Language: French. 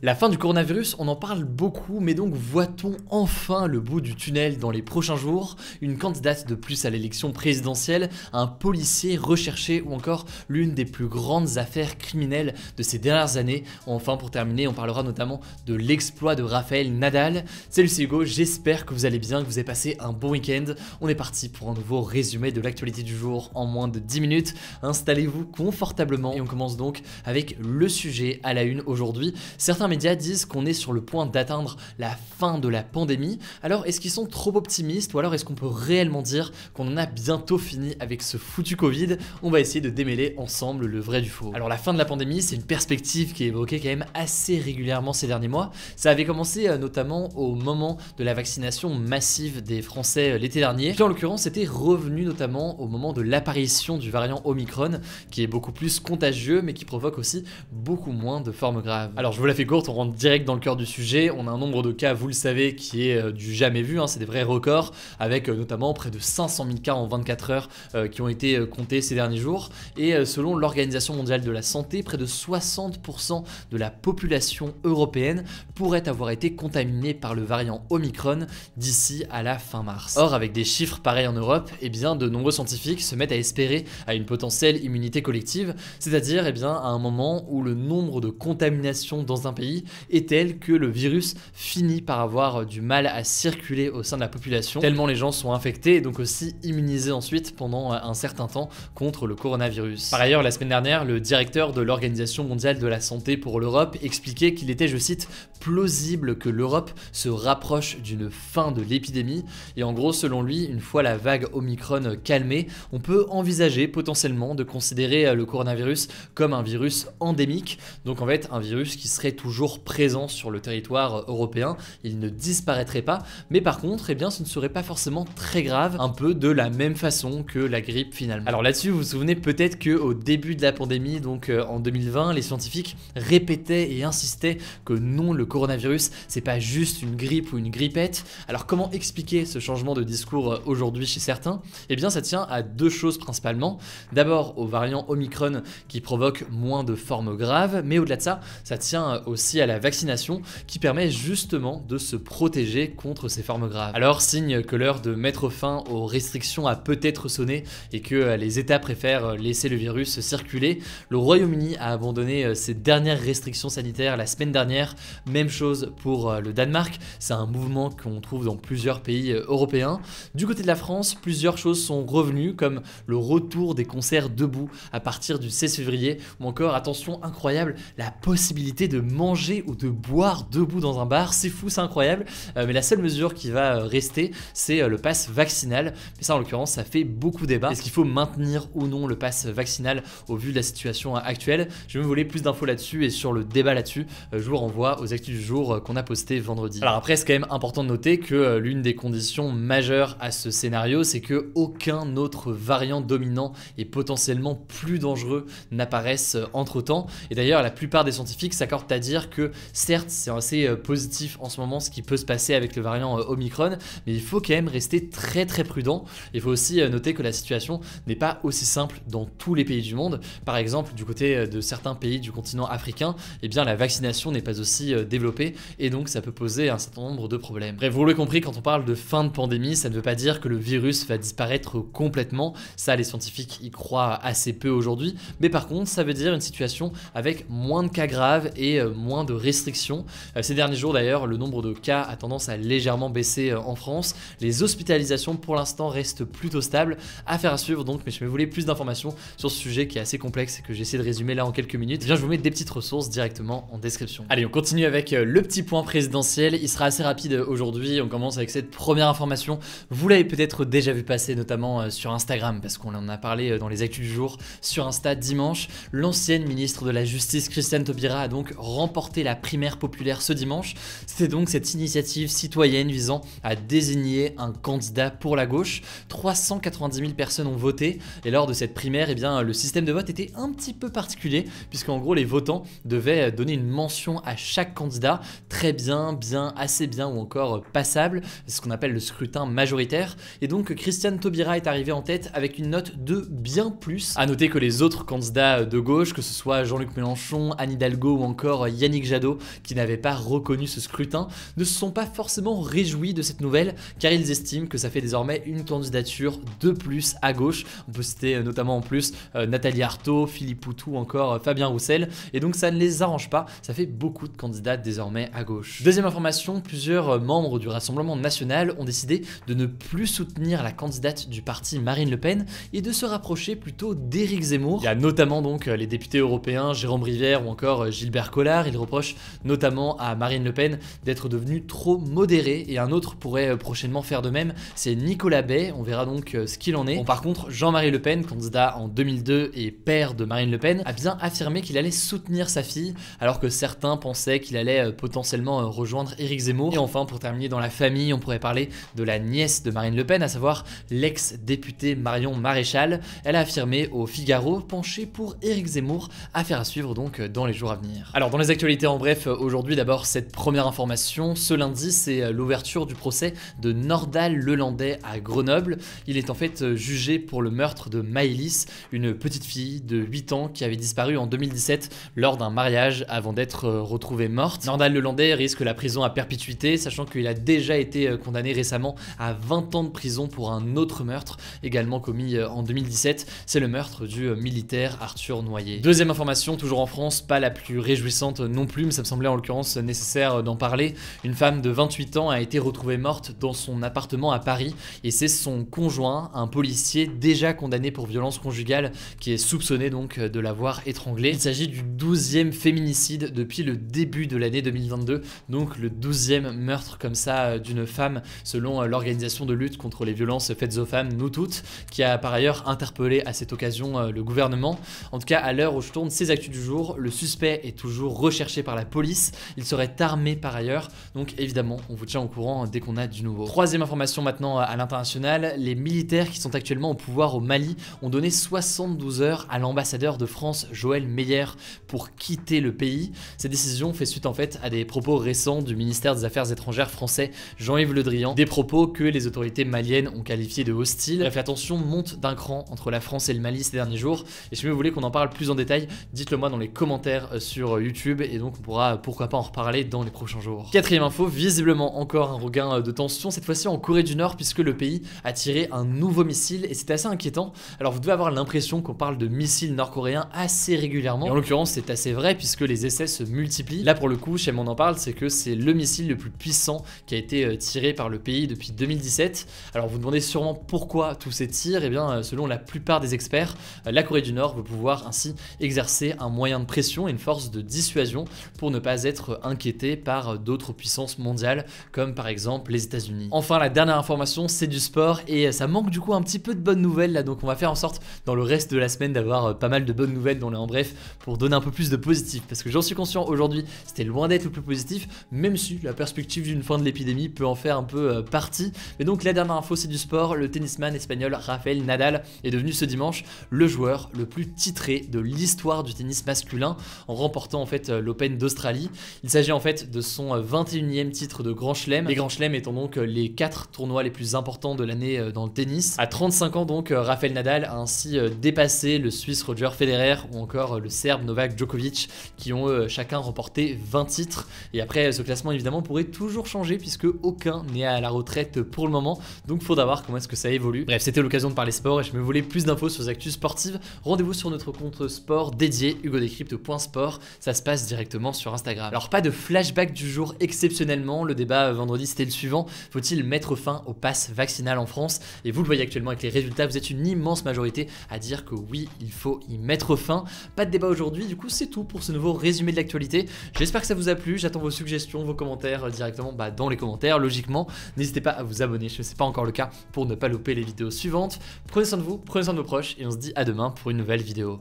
La fin du coronavirus, on en parle beaucoup, mais donc voit-on enfin le bout du tunnel dans les prochains jours? Une candidate de plus à l'élection présidentielle, un policier recherché ou encore l'une des plus grandes affaires criminelles de ces dernières années. Enfin, pour terminer, on parlera notamment de l'exploit de Rafael Nadal. Salut, c'est Hugo, j'espère que vous allez bien, que vous avez passé un bon week-end. On est parti pour un nouveau résumé de l'actualité du jour en moins de 10 minutes. Installez-vous confortablement et on commence donc avec le sujet à la une aujourd'hui. Certains médias disent qu'on est sur le point d'atteindre la fin de la pandémie. Alors est-ce qu'ils sont trop optimistes ou alors est-ce qu'on peut réellement dire qu'on en a bientôt fini avec ce foutu Covid? On va essayer de démêler ensemble le vrai du faux. Alors la fin de la pandémie, c'est une perspective qui est évoquée quand même assez régulièrement ces derniers mois. Ça avait commencé notamment au moment de la vaccination massive des Français l'été dernier. Puis en l'occurrence, c'était revenu notamment au moment de l'apparition du variant Omicron, qui est beaucoup plus contagieux mais qui provoque aussi beaucoup moins de formes graves. Alors je vous la fais courte, on rentre direct dans le cœur du sujet. On a un nombre de cas, vous le savez, qui est du jamais vu, c'est des vrais records, avec notamment près de 500 000 cas en 24 heures qui ont été comptés ces derniers jours. Et selon l'Organisation mondiale de la santé, près de 60% de la population européenne pourrait avoir été contaminée par le variant Omicron d'ici à la fin mars. Or, avec des chiffres pareils en Europe, de nombreux scientifiques se mettent à espérer à une potentielle immunité collective, c'est-à-dire à un moment où le nombre de contaminations dans un pays est tel que le virus finit par avoir du mal à circuler au sein de la population, tellement les gens sont infectés et donc aussi immunisés ensuite pendant un certain temps contre le coronavirus. Par ailleurs, la semaine dernière, le directeur de l'Organisation mondiale de la santé pour l'Europe expliquait qu'il était, je cite, plausible que l'Europe se rapproche d'une fin de l'épidémie. Et en gros, selon lui, une fois la vague Omicron calmée, on peut envisager potentiellement de considérer le coronavirus comme un virus endémique, donc en fait un virus qui serait toujours présent sur le territoire européen. Il ne disparaîtrait pas, mais par contre, ce ne serait pas forcément très grave, un peu de la même façon que la grippe finalement. Alors là-dessus, vous vous souvenez peut-être qu'au début de la pandémie, donc en 2020, les scientifiques répétaient et insistaient que non, le coronavirus, c'est pas juste une grippe ou une grippette. Alors comment expliquer ce changement de discours aujourd'hui chez certains? Ça tient à deux choses principalement. D'abord au variant Omicron qui provoque moins de formes graves, mais au-delà de ça, ça tient aussi à la vaccination qui permet justement de se protéger contre ces formes graves. Alors signe que l'heure de mettre fin aux restrictions a peut-être sonné et que les États préfèrent laisser le virus circuler, le Royaume-Uni a abandonné ses dernières restrictions sanitaires la semaine dernière. Même chose pour le Danemark, c'est un mouvement qu'on trouve dans plusieurs pays européens. Du côté de la France, plusieurs choses sont revenues comme le retour des concerts debout à partir du 16 février ou encore, attention incroyable, la possibilité de manger ou de boire debout dans un bar. C'est fou, c'est incroyable, mais la seule mesure qui va rester, c'est le pass vaccinal. Mais ça en l'occurrence, ça fait beaucoup débat. Est-ce qu'il faut maintenir ou non le pass vaccinal au vu de la situation actuelle? Je vais me voler plus d'infos là-dessus et sur le débat là-dessus, je vous renvoie aux actus du jour qu'on a posté vendredi. Alors après, c'est quand même important de noter que l'une des conditions majeures à ce scénario, c'est que aucun autre variant dominant et potentiellement plus dangereux n'apparaisse entre temps. Et d'ailleurs, la plupart des scientifiques s'accordent à dire que certes, c'est assez positif en ce moment ce qui peut se passer avec le variant Omicron, mais il faut quand même rester très très prudent. Il faut aussi noter que la situation n'est pas aussi simple dans tous les pays du monde. Par exemple, du côté de certains pays du continent africain, la vaccination n'est pas aussi développée et donc ça peut poser un certain nombre de problèmes. Bref, vous l'avez compris, quand on parle de fin de pandémie, ça ne veut pas dire que le virus va disparaître complètement. Ça, les scientifiques y croient assez peu aujourd'hui, mais par contre, ça veut dire une situation avec moins de cas graves et moins de restrictions. Ces derniers jours d'ailleurs, le nombre de cas a tendance à légèrement baisser en France. Les hospitalisations pour l'instant restent plutôt stables. Affaire à suivre donc, mais je vais vous voulez plus d'informations sur ce sujet qui est assez complexe et que j'essaie de résumer là en quelques minutes. Je vous mets des petites ressources directement en description. Allez, on continue avec le petit point présidentiel. Il sera assez rapide aujourd'hui. On commence avec cette première information. Vous l'avez peut-être déjà vu passer, notamment sur Instagram, parce qu'on en a parlé dans les actus du jour sur Insta dimanche. L'ancienne ministre de la Justice, Christiane Taubira, a donc remporté la primaire populaire ce dimanche. C'était donc cette initiative citoyenne visant à désigner un candidat pour la gauche. 390 000 personnes ont voté et lors de cette primaire, le système de vote était un petit peu particulier puisqu'en gros les votants devaient donner une mention à chaque candidat, très bien, bien, assez bien ou encore passable. C'est ce qu'on appelle le scrutin majoritaire. Et donc Christiane Taubira est arrivée en tête avec une note de bien plus. À noter que les autres candidats de gauche, que ce soit Jean-Luc Mélenchon, Anne Hidalgo ou encore Yannick Yannick Jadot, qui n'avait pas reconnu ce scrutin, ne se sont pas forcément réjouis de cette nouvelle, car ils estiment que ça fait désormais une candidature de plus à gauche. On peut citer notamment en plus Nathalie Arthaud, Philippe Poutou ou encore Fabien Roussel, et donc ça ne les arrange pas, ça fait beaucoup de candidats désormais à gauche. Deuxième information, plusieurs membres du Rassemblement national ont décidé de ne plus soutenir la candidate du parti Marine Le Pen et de se rapprocher plutôt d'Éric Zemmour. Il y a notamment donc les députés européens Jérôme Rivière ou encore Gilbert Collard. Ils reprochent notamment à Marine Le Pen d'être devenue trop modérée, et un autre pourrait prochainement faire de même, c'est Nicolas Bay. On verra donc ce qu'il en est. Bon, par contre, Jean-Marie Le Pen, candidat en 2002 et père de Marine Le Pen, a bien affirmé qu'il allait soutenir sa fille, alors que certains pensaient qu'il allait potentiellement rejoindre Éric Zemmour. Et enfin, pour terminer dans la famille, on pourrait parler de la nièce de Marine Le Pen, à savoir l'ex-députée Marion Maréchal. Elle a affirmé au Figaro pencher pour Éric Zemmour, affaire à suivre donc dans les jours à venir. Alors dans les actualités en bref, aujourd'hui d'abord cette première information, ce lundi c'est l'ouverture du procès de Nordal Lelandais à Grenoble. Il est en fait jugé pour le meurtre de Maëlys, une petite fille de 8 ans qui avait disparu en 2017 lors d'un mariage avant d'être retrouvée morte. Nordal Lelandais risque la prison à perpétuité, sachant qu'il a déjà été condamné récemment à 20 ans de prison pour un autre meurtre, également commis en 2017, c'est le meurtre du militaire Arthur Noyer. Deuxième information, toujours en France, pas la plus réjouissante non plus, mais ça me semblait en l'occurrence nécessaire d'en parler. Une femme de 28 ans a été retrouvée morte dans son appartement à Paris, et c'est son conjoint, un policier déjà condamné pour violence conjugale, qui est soupçonné donc de l'avoir étranglée. Il s'agit du 12e féminicide depuis le début de l'année 2022, donc le 12e meurtre comme ça d'une femme, selon l'organisation de lutte contre les violences faites aux femmes, Nous Toutes, qui a par ailleurs interpellé à cette occasion le gouvernement. En tout cas, à l'heure où je tourne ces actus du jour, le suspect est toujours recherché par la police, il serait armé par ailleurs, donc évidemment on vous tient au courant dès qu'on a du nouveau. Troisième information maintenant à l'international, les militaires qui sont actuellement au pouvoir au Mali ont donné 72 heures à l'ambassadeur de France Joël Meyer pour quitter le pays. Cette décision fait suite en fait à des propos récents du ministère des Affaires étrangères français Jean-Yves Le Drian, des propos que les autorités maliennes ont qualifiés de hostiles. Bref, la tension monte d'un cran entre la France et le Mali ces derniers jours, et si vous voulez qu'on en parle plus en détail, dites-le moi dans les commentaires sur YouTube, et donc on pourra pourquoi pas en reparler dans les prochains jours. Quatrième info, visiblement encore un regain de tension, cette fois-ci en Corée du Nord, puisque le pays a tiré un nouveau missile, et c'est assez inquiétant. Alors vous devez avoir l'impression qu'on parle de missiles nord-coréens assez régulièrement, et en l'occurrence c'est assez vrai puisque les essais se multiplient. Là pour le coup, chez on en parle, c'est que c'est le missile le plus puissant qui a été tiré par le pays depuis 2017. Alors vous demandez sûrement pourquoi tous ces tirs, et bien selon la plupart des experts, la Corée du Nord veut pouvoir ainsi exercer un moyen de pression et une force de dissuasion pour ne pas être inquiété par d'autres puissances mondiales comme par exemple les États-Unis. Enfin, la dernière information, c'est du sport, et ça manque du coup un petit peu de bonnes nouvelles là, donc on va faire en sorte dans le reste de la semaine d'avoir pas mal de bonnes nouvelles dans les en bref pour donner un peu plus de positif, parce que j'en suis conscient, aujourd'hui c'était loin d'être le plus positif, même si la perspective d'une fin de l'épidémie peut en faire un peu partie. Mais donc la dernière info, c'est du sport, le tennisman espagnol Rafael Nadal est devenu ce dimanche le joueur le plus titré de l'histoire du tennis masculin, en remportant en fait l'Open d'Australie. Il s'agit en fait de son 21e titre de Grand Chelem, les Grands Chelems étant donc les 4 tournois les plus importants de l'année dans le tennis. À 35 ans donc, Rafael Nadal a ainsi dépassé le Suisse Roger Federer ou encore le Serbe Novak Djokovic, qui ont chacun remporté 20 titres. Et après, ce classement évidemment pourrait toujours changer puisque aucun n'est à la retraite pour le moment, donc faudra voir comment est-ce que ça évolue. Bref, c'était l'occasion de parler sport, et je me voulais plus d'infos sur les actus sportives, rendez-vous sur notre compte sport dédié hugodécrypte.sport, ça se passe directement sur Instagram. Alors pas de flashback du jour exceptionnellement, le débat vendredi c'était le suivant, faut-il mettre fin au pass vaccinal en France? Et vous le voyez actuellement avec les résultats, vous êtes une immense majorité à dire que oui, il faut y mettre fin. Pas de débat aujourd'hui, du coup c'est tout pour ce nouveau résumé de l'actualité. J'espère que ça vous a plu, j'attends vos suggestions, vos commentaires directement dans les commentaires logiquement. N'hésitez pas à vous abonner, je ne sais pas encore le cas, pour ne pas louper les vidéos suivantes. Prenez soin de vous, prenez soin de vos proches, et on se dit à demain pour une nouvelle vidéo.